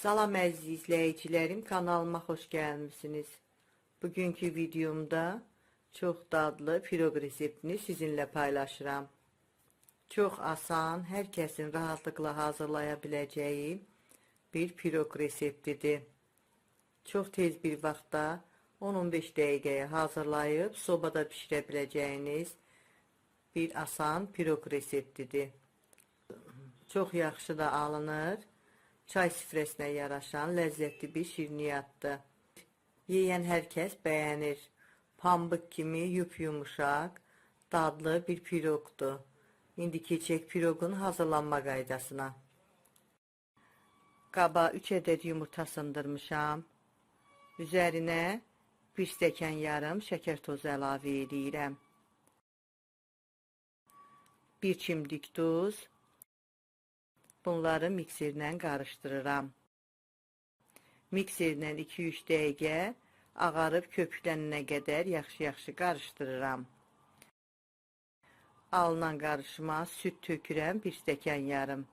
Salam əziz izləyicilərim, kanalıma xoş gəlmişsiniz. Bugünkü videomda çox dadlı piroq reseptini sizinlə paylaşıram. Çox asan, hər kəsin rahatlıqla hazırlaya biləcəyi bir piroq reseptidir. Çox tez bir vaxtda 10-15 dəqiqəyə hazırlayıb sobada bişirə biləcəyiniz bir asan piroq reseptidir. Çox yaxşı da alınır. Çay süfrəsinə yaraşan ləzzətli bir şirniyyatdır. Yeyən hər kəs bəyənir. Pambıq kimi yumuşaq, dadlı bir piroqdur. İndi keçək piroqun hazırlanma qaydasına. Qaba 3 ədəd yumurta sındırmışam. Üzərinə 1 stəkan yarım şəkər tozu əlavə edirəm. 1 çimdik duz. Bunları mikserlə qarışdırıram. Mikserlə 2-3 dəqiqə ağarıb köpüklənənə qədər yaxşı-yaxşı qarışdırıram. Alınan qarışıma süd tökürəm 1 stəkan yarım.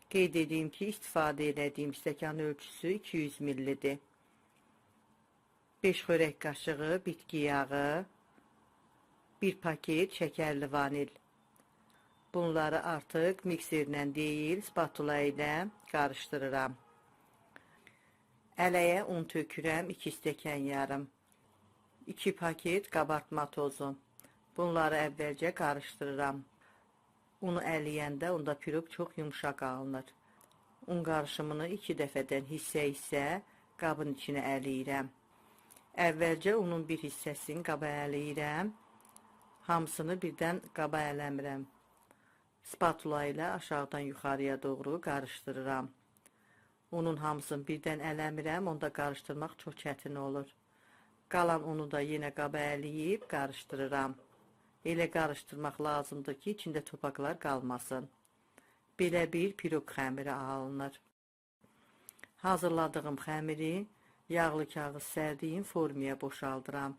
Qeyd edeyim ki, istifadə etdiyim stəkan ölçüsü 200 ml-dir. 5 xörək qaşığı bitki yağı, 1 paket şəkərli vanil. Bunları artıq mikserlə deyil, spatula ilə qarışdırıram. Ələyə un tökürəm 2 stəkan yarım. 2 paket qabartma tozu. Bunları əvvəlcə qarışdırıram. Unu əliyəndə onda piroq çox yumuşaq alınır. Un qarışımını 2 dəfədən hissə-hissə qabın içinə əliyirəm. Əvvəlcə unun bir hissəsini qaba əliyirəm. Hamısını birdən qaba eləmirəm. Spatula ilə aşağıdan yuxarıya doğru qarışdırıram. Unun hamısını birdən eləmirəm, onda qarışdırmaq çox çətin olur. Qalan unu da yenə qaba əliyib qarışdırıram. Elə qarışdırmaq lazımdır ki, içində topaqlar qalmasın. Belə bir piroq xəmiri alınır. Hazırladığım xəmiri yağlı kağız sərdiyim formaya boşaldıram.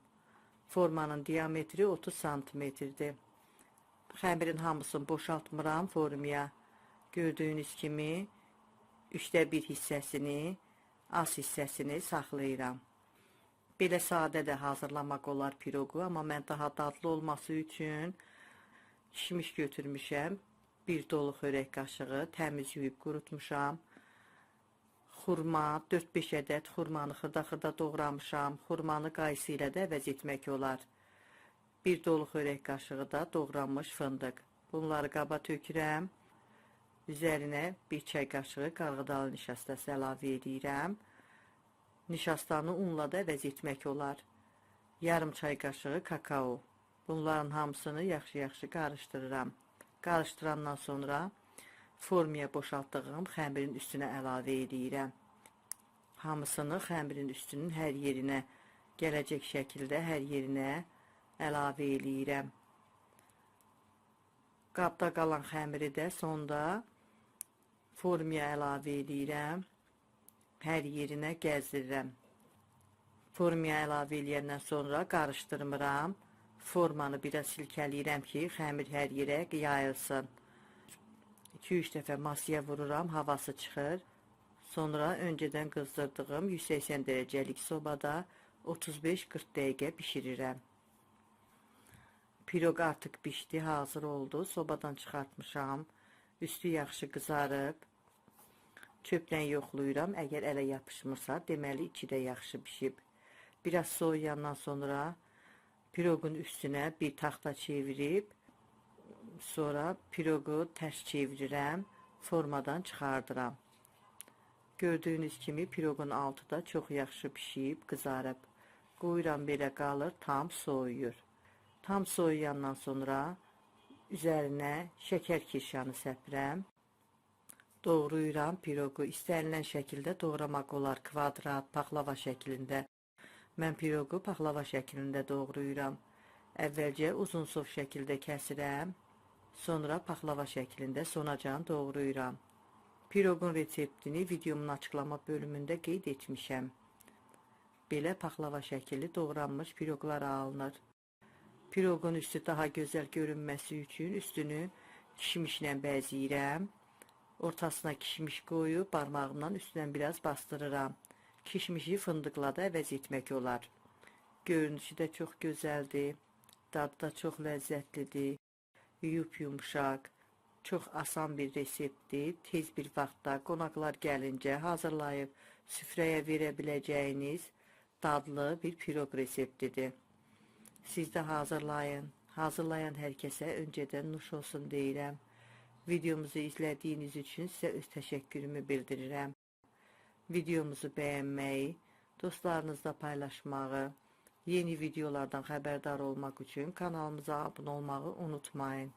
Formanın diametri 30 cm-dir. Xəmirin hamısını boşaltmıram formaya. Gördüyünüz kimi 3də 1 hissəsini, az hissəsini saxlayıram. Belə sadə də hazırlamaq olar piroqu, amma mən daha dadlı olması üçün kişmiş götürmüşəm. 1 dolu xörək qaşığı təmiz yuyub qurutmuşam. Xurma, 4-5 ədəd xurmanı xırda-xırda doğramışam. Xurmanı qaysı ilə də əvəz etmək olar. 1 dolu xörək qaşığı da doğranmış fındıq. Bunları qaba tökürəm. Üzərinə 1 çay qaşığı qarğıdalı nişastası əlavə edirəm. Nişastanı unla da əvəz etmək olar. Yarım çay qaşığı kakao. Bunların hamısını yaxşı-yaxşı qarışdırıram. Qarışdırandan sonra formaya boşaltdığım xəmirin üstünə əlavə edirəm. Hamısını xəmirin üstünün hər yerinə gələcək şəkildə hər yerinə əlavə eləyirəm. Qabda qalan xəmiri də sonda formaya əlavə eləyirəm. Hər yerinə gəzdirirəm. Formaya əlavə eləyəndən sonra qarışdırmıram. Formanı biraz silkələyirəm ki, xəmir hər yerə yayılsın. 2-3 dəfə masaya vururam, havası çıxır. Sonra öncədən qızdırdığım 180 dərəcəlik sobada 35-40 dəqiqə bişirirəm. Piroq artıq pişdi, hazır oldu. Sobadan çıxartmışam. Üstü yaxşı qızarıb. Çöplə yoxlayıram. Əgər ələ yapışmırsa, deməli içi də yaxşı pişib. Biraz soğuyandan sonra piroqun üstünə bir taxta çevirib, sonra piroqu tərs çevirirəm, formadan çıxardıram. Gördüyünüz kimi piroqun altı da çox yaxşı pişib, qızarıb. Qoyuram belə qalır, tam soğuyur. Tam soğuyandan sonra üzərinə şəkər kirşanı səpirəm. Doğrayıram piroqu. İstənilən şəkildə doğramaq olar, kvadrat, paxlava şəklində. Mən piroqu paxlava şəklində doğrayıram. Əvvəlcə uzunsov şəkildə kəsirəm. Sonra paxlava şəklində sonacan doğrayıram. Piroqun reseptini videomun açıqlama bölümündə qeyd etmişəm. Belə paxlava şəkilli doğranmış piroqlar alınır. Piroqun üstü daha gözəl görünməsi üçün üstünü kişmişlə bəzəyirəm. Ortasına kişmiş qoyub barmağımdan üstündən biraz bastırıram. Kişmişi fındıqla da əvəz etmək olar. Görünüşü də çox gözəldir. Dadı da çox ləzzətlidir. Yumuşaq, çox asan bir reseptdir. Tez bir vaxtda qonaqlar gəlincə hazırlayıb süfrəyə verə biləcəyiniz dadlı bir piroq reseptidir. Siz də hazırlayın. Hazırlayan hər kəsə öncədən nuş olsun deyirəm. Videomuzu izlədiyiniz üçün sizə öz təşəkkürümü bildirirəm. Videomuzu bəyənməyi, dostlarınızla paylaşmağı, yeni videolardan xəbərdar olmaq üçün kanalımıza abunə olmağı unutmayın.